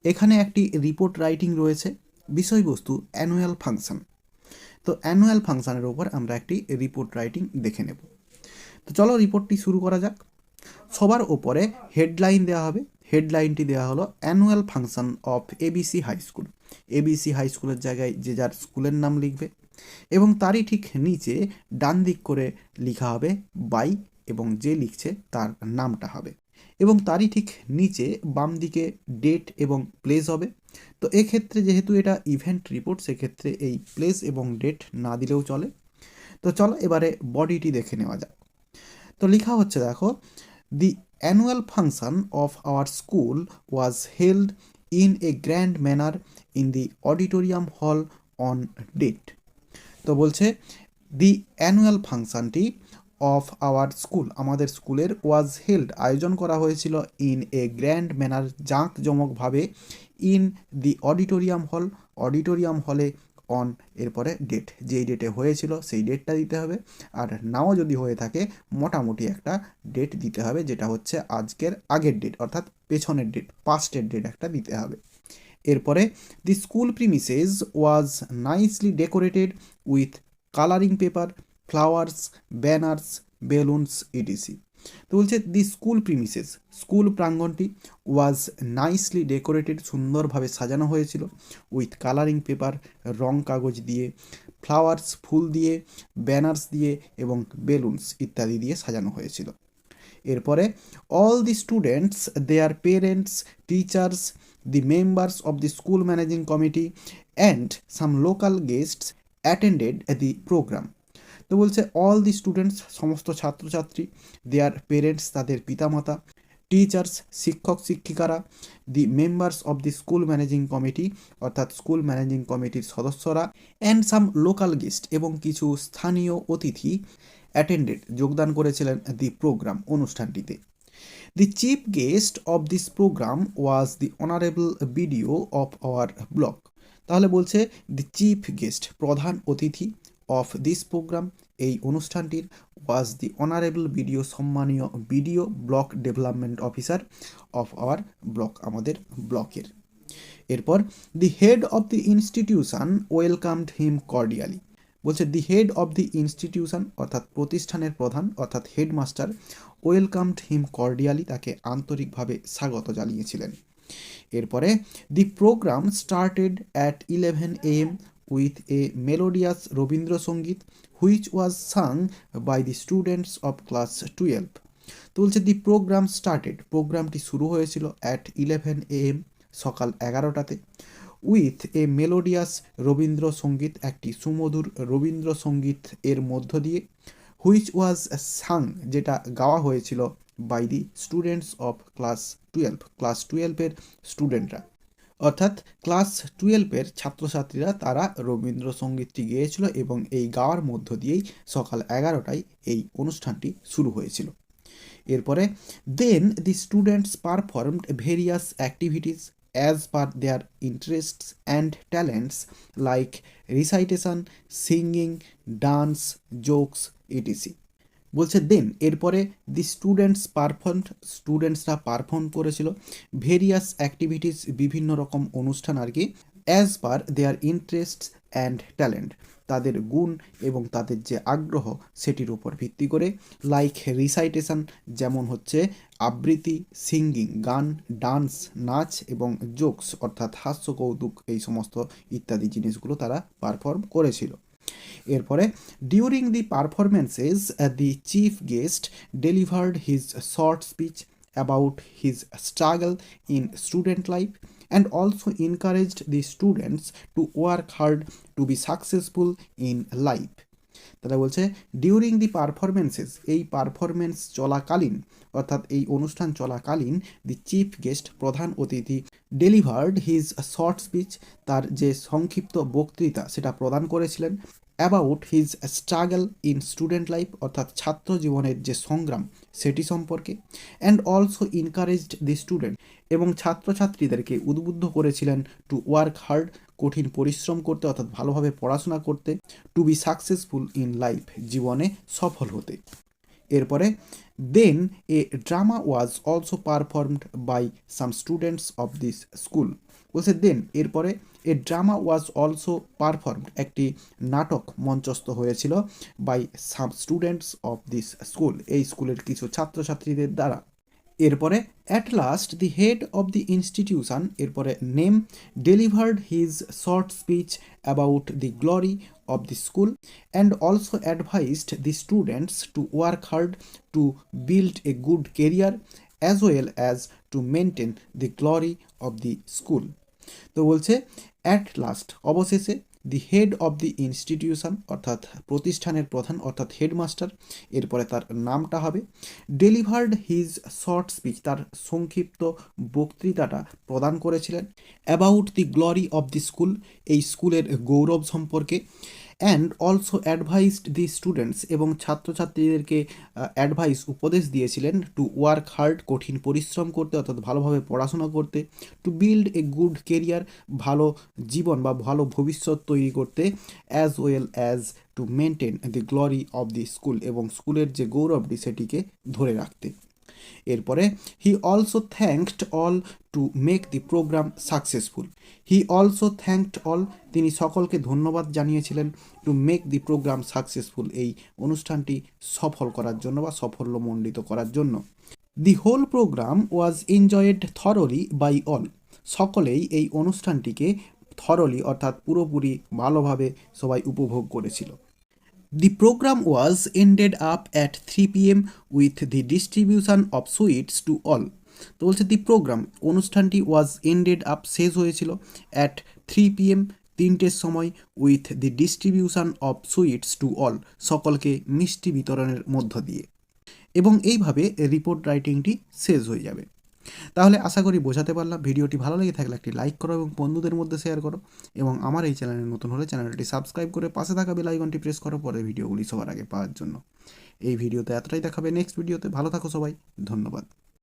এখানে একটি report writing রয়েছে, বিষয়বস্তু অ্যানুয়াল ফাংশন। তো অ্যানুয়াল ফাংশনের ওপর আমরা একটি রিপোর্ট রাইটিং দেখে নেব। তো চলো রিপোর্টটি শুরু করা যাক। সবার ওপরে হেডলাইন দেওয়া হবে। হেডলাইনটি দেওয়া হলো annual function of ABC high school. ABC high স্কুলের জায়গায় যে যার স্কুলের নাম লিখবে এবং তারই ঠিক নিচে ডান দিক করে লেখা হবে বাই, এবং যে লিখছে তার নামটা হবে, এবং তারই ঠিক নিচে বাম দিকে ডেট এবং প্লেস হবে। তো এক্ষেত্রে যেহেতু এটা ইভেন্ট রিপোর্ট, সেক্ষেত্রে এই প্লেস এবং ডেট না দিলেও চলে। তো চলো এবারে বডিটি দেখে নেওয়া যাক। তো লেখা হচ্ছে দেখো, the annual function of our school was held in a grand manner in the auditorium hall on date. তো বলছে দি অ্যানুয়াল ফাংশনটি অফ আওয়ার স্কুল, আমাদের স্কুলের, ওয়াজ হেল্ড, আয়োজন করা হয়েছিল, ইন এ গ্র্যান্ড ম্যানার, জাঁকজমকভাবে, in the auditorium hall, auditorium হলে, অন এরপরে ডেট, যেই ডেটে হয়েছিল সেই ডেটটা দিতে হবে, আর নাও যদি হয়ে থাকে মোটামুটি একটা ডেট দিতে হবে, যেটা হচ্ছে আজকের আগের ডেট, অর্থাৎ পেছনের ডেট, পাস্টের ডেট একটা দিতে হবে। এরপরে the school premises was nicely decorated with colouring paper, flowers, banners, balloons etc. তো বলছে দি স্কুল প্রিমিসেস, স্কুল প্রাঙ্গণটি, ওয়াজ নাইসলি ডেকোরেটেড, সুন্দরভাবে সাজানো হয়েছিল, উইথ কালারিং পেপার, রং কাগজ দিয়ে, ফ্লাওয়ার্স, ফুল দিয়ে, ব্যানার্স দিয়ে, এবং বেলুনস ইত্যাদি দিয়ে সাজানো হয়েছিল। এরপরে all the students, their parents, teachers, the members of the school managing committee and some local guests attended the programme. তো বলছে অল দি স্টুডেন্টস, সমস্ত ছাত্রছাত্রী, দেয়ার পেরেন্টস, তাদের পিতামাতা, টিচার্স, শিক্ষক শিক্ষিকারা, দি members of the school managing committee, অর্থাৎ school managing কমিটির সদস্যরা, অ্যান্ড সাম লোকাল গেস্ট, এবং কিছু স্থানীয় অতিথি, অ্যাটেন্ডেড, যোগদান করেছিলেন দি প্রোগ্রাম, অনুষ্ঠানটিতে। The chief guest of this programme was the honourable BDO of our block. তাহলে বলছে দি চিফ গেস্ট, প্রধান অতিথি, অফ দিস প্রোগ্রাম, এই অনুষ্ঠানটির, ওয়াজ দি অনারেবল বিডিও, সম্মানীয় BDO, block development officer of our block, আমাদের ব্লকের। এরপর the head of the institution welcomed him cordially. বলছে the head of the institution, অর্থাৎ প্রতিষ্ঠানের প্রধান, অর্থাৎ হেডমাস্টার, ওয়েলকামড হিম কর্ডিয়ালি, তাকে আন্তরিকভাবে স্বাগত জানিয়েছিলেন। এরপরে the programme started at 11 AM with a melodious Rabindrasangeet which was sung by the students of class 12। তো বলছে দি প্রোগ্রাম স্টার্টেড, প্রোগ্রামটি শুরু হয়েছিল অ্যাট 11 AM, সকাল 11টাতে, উইথ এ মেলোডিয়াস রবীন্দ্রসঙ্গীত, একটি সুমধুর রবীন্দ্রসঙ্গীত এর মধ্য দিয়ে, হুইচ ওয়াজ সাং, যেটা গাওয়া হয়েছিল, by the students of class 12, class 12-এর স্টুডেন্টরা, অর্থাৎ ক্লাস 12-এর ছাত্রছাত্রীরা, তারা রবীন্দ্রসঙ্গীতটি গেয়েছিল, এবং এই গাওয়ার মধ্য দিয়েই সকাল 11টায় এই অনুষ্ঠানটি শুরু হয়েছিল। এরপরে then the students performed various activities as per their interests and talents, like recitation, singing, dance, jokes etc. বলছে দেন, এরপরে দি স্টুডেন্টস পারফর্মড, স্টুডেন্টসরা পারফর্ম করেছিল, ভেরিয়াস অ্যাক্টিভিটিস, বিভিন্ন রকম অনুষ্ঠান আর কি, as per their interests and talent, তাদের গুণ এবং তাদের যে আগ্রহ সেটির উপর ভিত্তি করে, লাইক রিসাইটেশন, যেমন হচ্ছে আবৃত্তি, সিঙ্গিং, গান, ডান্স, নাচ, এবং জোকস, অর্থাৎ হাস্য কৌতুক, এই সমস্ত ইত্যাদি জিনিসগুলো তারা পারফর্ম করেছিল। এরপরে during the performances the chief guest delivered his short speech about his struggle in student life and also encouraged the students to work hard to be successful in life. তারা বলছে ডিউরিং দি পারফরমেন্সেস, এই performance চলাকালীন, অর্থাৎ এই অনুষ্ঠান চলাকালীন, দি chief guest, প্রধান অতিথি, ডেলিভার্ড হিজ শর্ট স্পিচ, তার যে সংক্ষিপ্ত বক্তৃতা সেটা প্রদান করেছিলেন, about his struggle in student life, অর্থাৎ ছাত্র জীবনের যে সংগ্রাম সেটি সম্পর্কে, and also encouraged the student, এবং ছাত্রছাত্রীদেরকে উদ্বুদ্ধ করেছিলেন টু ওয়ার্ক হার্ড, কঠিন পরিশ্রম করতে, অর্থাৎ ভালোভাবে পড়াশোনা করতে, to be successful in life, জীবনে সফল হতে। এরপরে then a drama was also performed by some students of this school. বলছে দেন এরপরে a drama was also performed, একটি নাটক মঞ্চস্থ হয়েছিল by some students of this school, এই স্কুলের কিছু ছাত্রছাত্রীদের দ্বারা। এরপরে at last the head of the institution, এরপরে নেম, delivered his short speech about the glory of the school and also advised the students to work hard to build a good career as well as to maintain the glory of the school। তো বলছে at last অবশেষে, দি head of the institution অর্থাৎ প্রতিষ্ঠানের প্রধান অর্থাৎ headmaster, এরপরে তার নামটা হবে, ডেলিভার্ড হিজ শর্ট স্পিচ, তার সংক্ষিপ্ত বক্তৃতাটা প্রদান করেছিলেন, about the glory of the school, এই স্কুলের গৌরব সম্পর্কে, and also advised the students, এবং ছাত্রছাত্রীদেরকে অ্যাডভাইস উপদেশ দিয়েছিলেন, টু ওয়ার্ক হার্ড, কঠিন পরিশ্রম করতে অর্থাৎ ভালোভাবে পড়াশোনা করতে, to build a good career, ভালো জীবন বা ভালো ভবিষ্যৎ তৈরি করতে, as well as to maintain the glory of the school, এবং স্কুলের যে গৌরবটি সেটিকে ধরে রাখতে। এরপরে he also thanked all to make the programme successful. He also thanked all, তিনি সকলকে ধন্যবাদ জানিয়েছিলেন, to make the programme successful, এই অনুষ্ঠানটি সফল করার জন্য বা সাফল্যমণ্ডিত করার জন্য। The whole programme was enjoyed thoroughly by all, সকলেই এই অনুষ্ঠানটিকে থরলি অর্থাৎ পুরোপুরি ভালোভাবে সবাই উপভোগ করেছিল। The program was ended up at 3 p.m. with the distribution of sweets to all। তো বলছে দি প্রোগ্রাম, অনুষ্ঠানটি ওয়াজ এন্ডেড আপ, শেষ হয়েছিল, অ্যাট 3 p.m. 3টের সময়, with the distribution of sweets to all, সকলকে মিষ্টি বিতরণের মধ্য দিয়ে। এবং এইভাবে রিপোর্ট রাইটিংটি শেষ হয়ে যাবে। তাহলে আশা করি বোঝাতে পারলাম। ভিডিওটি ভালো লেগে থাকলে একটি লাইক করো এবং বন্ধুদের মধ্যে শেয়ার করো, এবং আমার এই চ্যানেলে নতুন হলে চ্যানেলটি সাবস্ক্রাইব করে পাশে থাকা বেল আইকনটি প্রেস করো পরের ভিডিওগুলি সবার আগে পাওয়ার জন্য। এই ভিডিওতে এতটাই দেখাবে, নেক্সট ভিডিওতে ভালো থাকো সবাই, ধন্যবাদ।